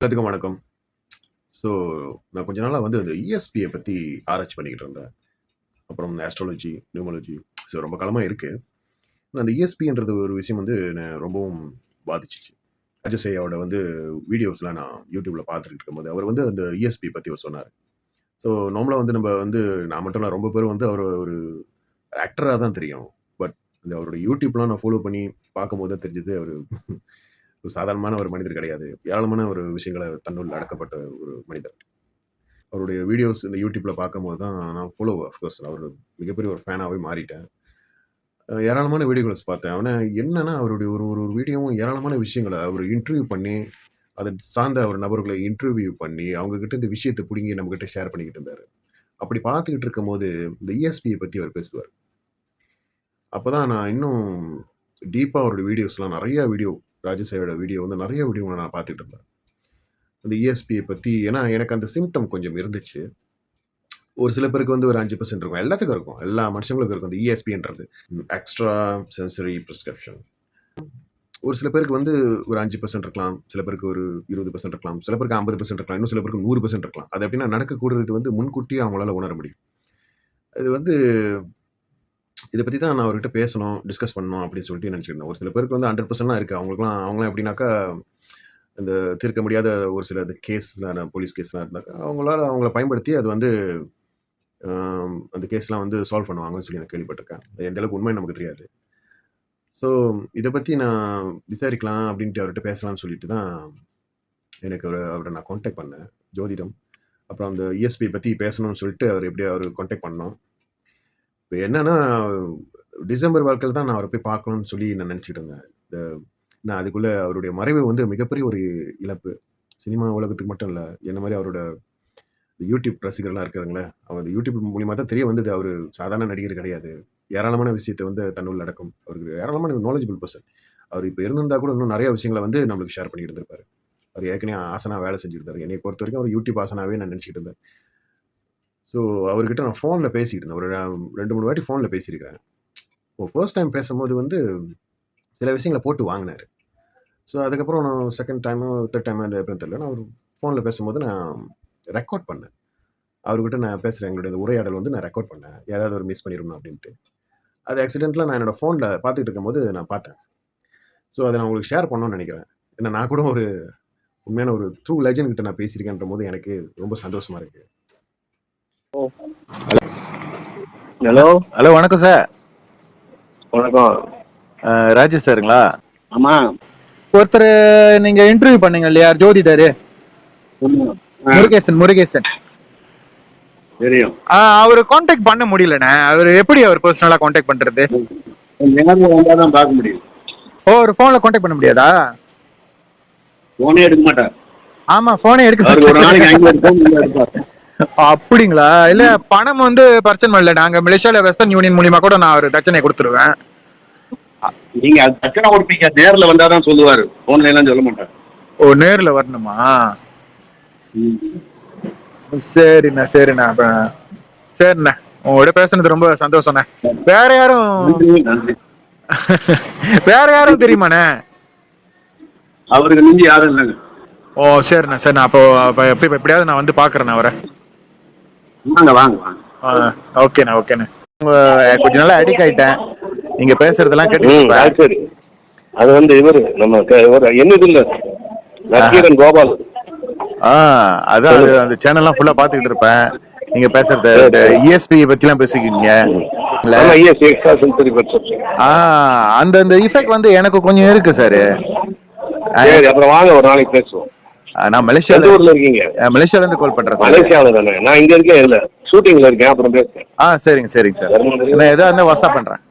எல்லாத்துக்கும் வணக்கம். ஸோ நான் கொஞ்ச நாளாக வந்து அந்த இஎஸ்பியை பற்றி ஆராய்ச்சி பண்ணிக்கிட்டு இருந்தேன். அப்புறம் ஆஸ்ட்ராலஜி, நியூமராலஜி. ஸோ ரொம்ப காலமாக இருக்குது. அந்த இஎஸ்பின்றது ஒரு விஷயம் வந்து என்னை ரொம்பவும் பாதிச்சிச்சு. அஜசையோட வந்து வீடியோஸ்லாம் நான் யூடியூப்பில் பார்த்துட்டு இருக்கும்போது அவர் வந்து அந்த இஎஸ்பி பற்றி அவர் சொன்னார். ஸோ நார்மலாக வந்து நம்ம வந்து நான் மட்டும் இல்லை, ரொம்ப பேர் வந்து அவர் ஒரு ஆக்டராக தான் தெரியும். பட் அந்த அவரோட யூடியூப்லாம் நான் ஃபாலோ பண்ணி பார்க்கும்போது தான் தெரிஞ்சது அவர் ஒரு சாதாரணமான ஒரு மனிதர் கிடையாது. ஏராளமான ஒரு விஷயங்களை தன்னுள் அடக்கப்பட்ட ஒரு மனிதர். அவருடைய வீடியோஸ் இந்த யூடியூப்ல பார்க்கும்போது தான் நான் ஃபாலோ அஃப்கோர்ஸ் அவர் மிகப்பெரிய ஒரு ஃபேனாகவே மாறிட்டேன். ஏராளமான வீடியோஸ் பார்த்தேன். ஆனால் என்னன்னா அவருடைய ஒரு ஒரு வீடியோவும் ஏராளமான விஷயங்களை அவர் இன்டர்வியூ பண்ணி அதை சார்ந்த ஒரு நபர்களை இன்டர்வியூ பண்ணி அவங்க கிட்ட இந்த விஷயத்தை பிடுங்கி நம்ம கிட்ட ஷேர் பண்ணிக்கிட்டு இருந்தாரு. அப்படி பார்த்துக்கிட்டு இருக்கும்போது இந்த இஎஸ்பியை பற்றி அவர் பேசுவார். அப்போதான் நான் இன்னும் டீப்பாக அவருடைய வீடியோஸ்லாம் நிறைய வீடியோ ராஜசாயோட வீடியோ வந்து நிறைய வீடியோ நான் பார்த்துட்டு இருந்தேன். அந்த இஎஸ்பியை பற்றி. ஏன்னா எனக்கு அந்த சிம்டம் கொஞ்சம் இருந்துச்சு. ஒரு சில பேருக்கு வந்து ஒரு 5% இருக்கும். எல்லாத்துக்கும் இருக்கும். எல்லா மனுஷங்களுக்கும் இருக்கும் அந்த இஎஸ்பின்றது. Extra sensory prescription. ஒரு சில பேருக்கு வந்து ஒரு 5% இருக்கலாம். சில பேருக்கு ஒரு 20% இருக்கலாம். சில பேருக்கு 50% இருக்கலாம். இன்னும் சில பேருக்கு 100% இருக்கலாம். அது எப்படின்னா நடக்கக்கூடியது வந்து முன்கூட்டியே அவங்களால உணர முடியும். இது வந்து இதை பற்றி தான் நான் அவர்கிட்ட பேசணும், டிஸ்கஸ் பண்ணணும் அப்படின்னு சொல்லிட்டு நினச்சிருந்தேன். ஒரு சில பேருக்கு வந்து 100%லாம் இருக்குது. அவங்களாம் எப்படின்னாக்கா இந்த தீர்க்க முடியாத ஒரு சில கேஸ்லாம் போலீஸ் கேஸ்லாம் இருந்தாக்கா அவங்கள பயன்படுத்தி அது வந்து அந்த கேஸ்லாம் வந்து சால்வ் பண்ணுவாங்கன்னு சொல்லி நான் கேள்விப்பட்டிருக்கேன். எந்த அளவுக்கு உண்மை நமக்கு தெரியாது. ஸோ இதை பற்றி நான் விசாரிக்கலாம் அப்படின்ட்டு அவர்கிட்ட பேசலாம்னு சொல்லிட்டு தான் எனக்கு அவரை நான் கான்டாக்ட் பண்ணேன். ஜோதிடம் அப்புறம் அந்த இஎஸ்பி பற்றி பேசணும்னு சொல்லிட்டு அவர் கான்டாக்ட் பண்ணோம். இப்போ என்னன்னா டிசம்பர் வாழ்க்கையில் தான் நான் அவரை போய் பார்க்கணும்னு சொல்லி நான் நினச்சிட்டு இருந்தேன். நான் அதுக்குள்ளே அவருடைய மறைவு வந்து மிகப்பெரிய ஒரு இழப்பு. சினிமா உலகத்துக்கு மட்டும் இல்லை, என்ன மாதிரி அவரோட யூடியூப் ரசிகர்களாக இருக்கிறாங்களே, அவங்க அந்த யூடியூப் மூலியமாக தான் தெரிய வந்தது அவர் சாதாரண நடிகர் கிடையாது. ஏராளமான விஷயத்தை வந்து தன்னுள் நடக்கும். அவருக்கு ஏராளமான நாலேஜபிள் பர்சன். அவர் இப்போ இருந்திருந்தா கூட இன்னும் நிறைய விஷயங்களை வந்து நம்மளுக்கு ஷேர் பண்ணிட்டு இருந்திருப்பாரு. அவர் ஏற்கனவே ஆசனா வேலை செஞ்சுருந்தார். என்னை பொறுத்த வரைக்கும் அவர் யூடியூப் ஆசனாவே நான் நினச்சிட்டு இருந்தேன். ஸோ அவர்கிட்ட நான் ஃபோனில் பேசிக்கிட்டு இருந்தேன். ஒரு 2-3 வாட்டி ஃபோனில் பேசியிருக்கிறேன். ஃபர்ஸ்ட் டைம் பேசும்போது வந்து சில விஷயங்களை போட்டு வாங்கினார். ஸோ அதுக்கப்புறம் நான் செகண்ட் டைமோ தேர்ட் டைமோ எப்படின்னு தெரியல, நான் அவர் ஃபோனில் பேசும்போது நான் ரெக்கார்ட் பண்ணேன். அவர்கிட்ட நான் பேசுகிறேன், எங்களுடைய இந்த உரையாடல் வந்து நான் ரெக்கார்ட் பண்ணேன். ஏதாவது ஒரு மிஸ் பண்ணிடணும் அப்படின்ட்டு. அது ஆக்சிடென்ட்டில் நான் என்னோடய ஃபோனில் பார்த்துக்கிட்டு இருக்கும்போது நான் பார்த்தேன். ஸோ அதை நான் உங்களுக்கு ஷேர் பண்ணணும்னு நினைக்கிறேன். ஏன்னா நான் கூட ஒரு உண்மையான ஒரு ட்ரூ லெஜண்ட் கிட்ட நான் பேசியிருக்கேன்ற போது எனக்கு ரொம்ப சந்தோஷமாக இருக்குது. ஹலோ ஹலோ, வணக்கம் சார். வணக்கம். ராஜேஷ் சாருங்களா? ஆமா. ஒருத்தர் நீங்க இன்டர்வியூ பண்ணீங்க இல்லையா, ஜோதிடரு முருகேசன். தெரியும். அவரு கான்டாக்ட் பண்ண முடியலண்ணே. அவரு எப்படி அவர் பர்சனலா கான்டாக்ட் பண்றது? நேர்ல வந்தாதான் பார்க்க முடியும். ஒரு போன்ல கான்டாக்ட் பண்ண முடியாதா? போனே எடுக்க மாட்டார். ஆமா, போனே எடுக்க ஒரு நாளைக்கு 500 போன் எடுப்பார். அப்படிங்களா? இல்ல பணம் வந்து பிரச்சனை இல்லை. நாங்க மலேசியால வெஸ்டர்ன் யூனியன் மூலியமா கூட நான் ஒரு தட்சணை கொடுத்துருவேன். நீங்க அது தட்சணை கொடுப்பீங்க, நேர்ல வந்தாதான் சொல்லுவாரு, போன்ல எல்லாம் சொல்ல மாட்டாரு. ஓ, நேர்ல வரணுமா? சரிண்ணா. சரிண்ணா. உங்களோட பேசுனது ரொம்ப சந்தோஷம்ண்ணே. வேற யாரும் தெரியுமாண்ணே? அவருக்கு நீங்க யாரும் இல்லைங்க. ஓ, சரிண்ணா. அப்போ எப்படியாவது நான் வந்து பாக்குறேண்ணா அவரை. வாங்க. ஓகேண்ணா. கொஞ்ச நாளா அடிக்ட் ஆயிட்டேன். நீங்க பேசுறதெல்லாம் கேட்டு. அது வந்து இவரு நம்ம என்னது இல்ல, நக்கீரன் கோபால். அதான் அந்த சேனல்லாம் ஃபுல்லா பாத்துக்கிட்டு இருப்பேன். நீங்க பேசுறது இந்த இஎஸ்பி பத்தி எல்லாம் பேசிக்கிங்க. அந்த இஃபெக்ட் வந்து எனக்கு கொஞ்சம் இருக்கு சார். அப்புறம் வாங்க, ஒரு நாளைக்கு பேசுவோம். நான் மலேசியால இருக்கீங்க? மலேசியால இருந்து கால் பண்றேன். மலேசியால தானே? நான் இங்க இருக்கேன், இல்ல ஷூட்டிங்ல இருக்கேன். அப்புறம் பேசுறேன். சரிங்க சார். நான் ஏதாவது வாட்ஸ்அப் பண்றேன்.